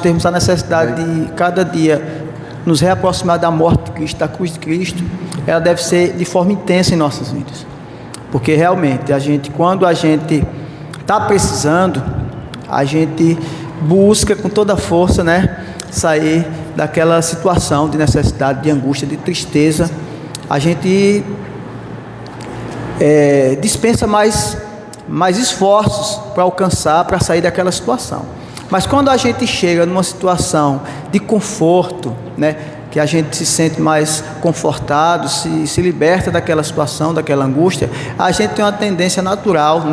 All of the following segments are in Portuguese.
temos a necessidade de cada dia nos reaproximar da morte de Cristo, da cruz de Cristo, ela deve ser de forma intensa em nossas vidas, porque realmente quando a gente está precisando, a gente busca com toda a força, sair daquela situação de necessidade, de angústia, de tristeza. A gente dispensa mais esforços para alcançar, para sair daquela situação. Mas quando a gente chega numa situação de conforto, que a gente se sente mais confortado, se liberta daquela situação, daquela angústia, a gente tem uma tendência natural,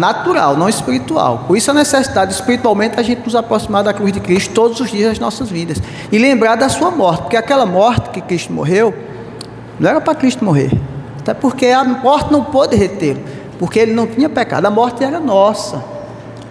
não espiritual. Por isso a necessidade, espiritualmente, a gente nos aproximar da cruz de Cristo todos os dias das nossas vidas. E lembrar da sua morte, porque aquela morte que Cristo morreu, não era para Cristo morrer. Até porque a morte não pôde retê-lo, porque ele não tinha pecado, a morte era nossa.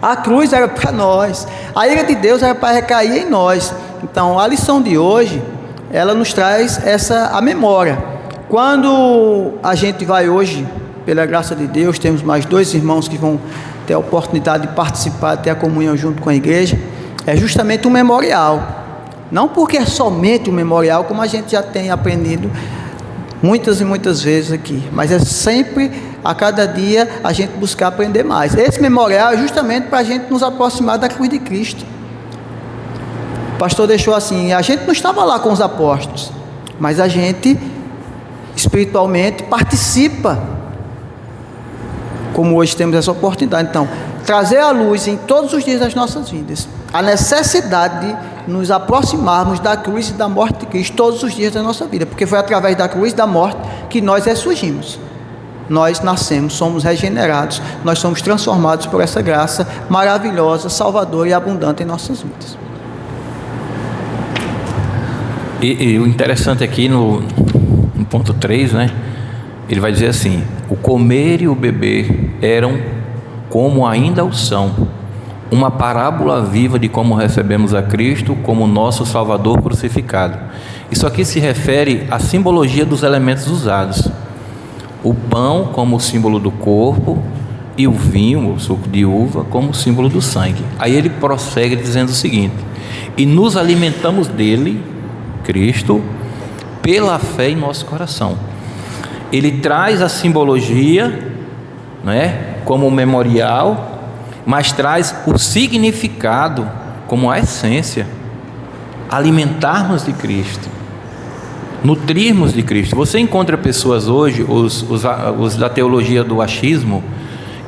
A cruz era para nós, a ira de Deus era para recair em nós. Então a lição de hoje, ela nos traz a memória. Quando a gente vai hoje, pela graça de Deus, temos mais 2 irmãos que vão ter a oportunidade de participar, ter a comunhão junto com a igreja, é justamente um memorial. Não porque é somente um memorial, como a gente já tem aprendido muitas e muitas vezes aqui, mas é sempre, a cada dia, a gente buscar aprender mais. Esse memorial é justamente para a gente nos aproximar da cruz de Cristo. O pastor deixou assim, a gente não estava lá com os apóstolos, mas a gente espiritualmente participa, como hoje temos essa oportunidade. Então, trazer à luz em todos os dias das nossas vidas a necessidade de nos aproximarmos da cruz e da morte de Cristo todos os dias da nossa vida, porque foi através da cruz e da morte que nós ressurgimos, nós nascemos, somos regenerados, nós somos transformados por essa graça maravilhosa, salvadora e abundante em nossas vidas. E o interessante aqui no ponto 3, ele vai dizer assim: o comer e o beber eram como ainda o são, uma parábola viva de como recebemos a Cristo como nosso Salvador crucificado. Isso aqui se refere à simbologia dos elementos usados: o pão como símbolo do corpo e o vinho, o suco de uva, como símbolo do sangue. Aí ele prossegue dizendo o seguinte: e nos alimentamos dele, Cristo, pela fé em nosso coração. Ele traz a simbologia, como um memorial, mas traz o significado como a essência: alimentarmos de Cristo, nutrirmos de Cristo. Você encontra pessoas hoje, os da teologia do achismo,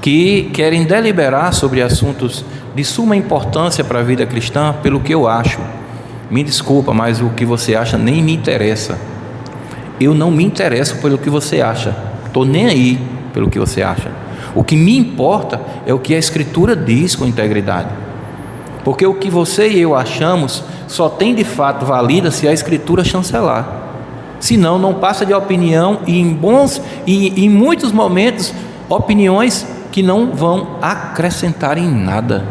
que querem deliberar sobre assuntos de suma importância para a vida cristã pelo que eu acho. Me desculpa, mas o que você acha nem me interessa. Eu não me interesso pelo que você acha, estou nem aí pelo que você acha. O que me importa é o que a Escritura diz com integridade, porque o que você e eu achamos só tem de fato valida se a Escritura chancelar. Senão não passa de opinião, e em muitos momentos opiniões que não vão acrescentar em nada.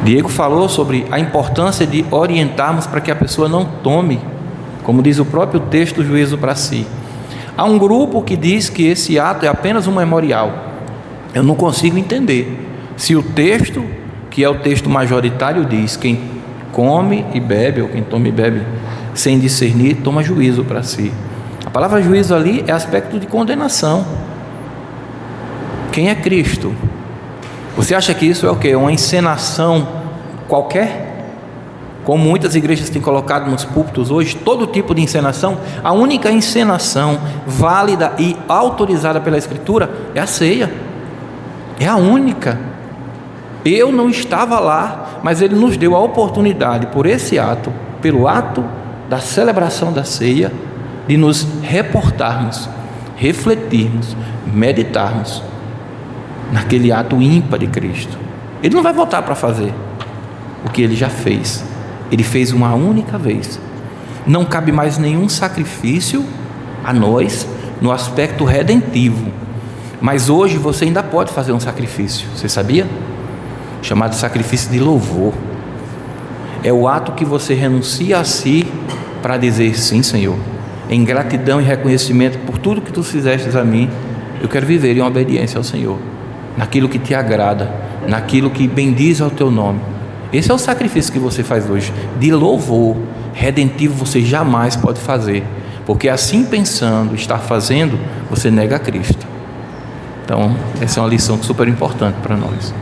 Diego falou sobre a importância de orientarmos para que a pessoa não tome, como diz o próprio texto, juízo para si. Há um grupo que diz que esse ato é apenas um memorial. Eu não consigo entender se o texto, que é o texto majoritário, diz: quem come e bebe, ou quem toma e bebe sem discernir, toma juízo para si. A palavra juízo ali é aspecto de condenação. Quem é Cristo? Você acha que isso é o quê? Uma encenação qualquer? Como muitas igrejas têm colocado nos púlpitos hoje, todo tipo de encenação. A única encenação válida e autorizada pela Escritura é a ceia. É a única. Eu não estava lá, mas Ele nos deu a oportunidade, por esse ato, pelo ato da celebração da ceia, de nos reportarmos, refletirmos, meditarmos naquele ato ímpar de Cristo. Ele não vai voltar para fazer o que Ele já fez. Ele fez uma única vez. Não cabe mais nenhum sacrifício a nós no aspecto redentivo. Mas hoje você ainda pode fazer um sacrifício. Você sabia? Chamado sacrifício de louvor. É o ato que você renuncia a si para dizer: sim, Senhor, em gratidão e reconhecimento por tudo que tu fizeste a mim, eu quero viver em obediência ao Senhor, naquilo que te agrada, naquilo que bendiz ao teu nome. Esse é o sacrifício que você faz hoje, de louvor. Redentivo você jamais pode fazer, porque assim pensando, estar fazendo, você nega a Cristo. Então essa é uma lição super importante para nós.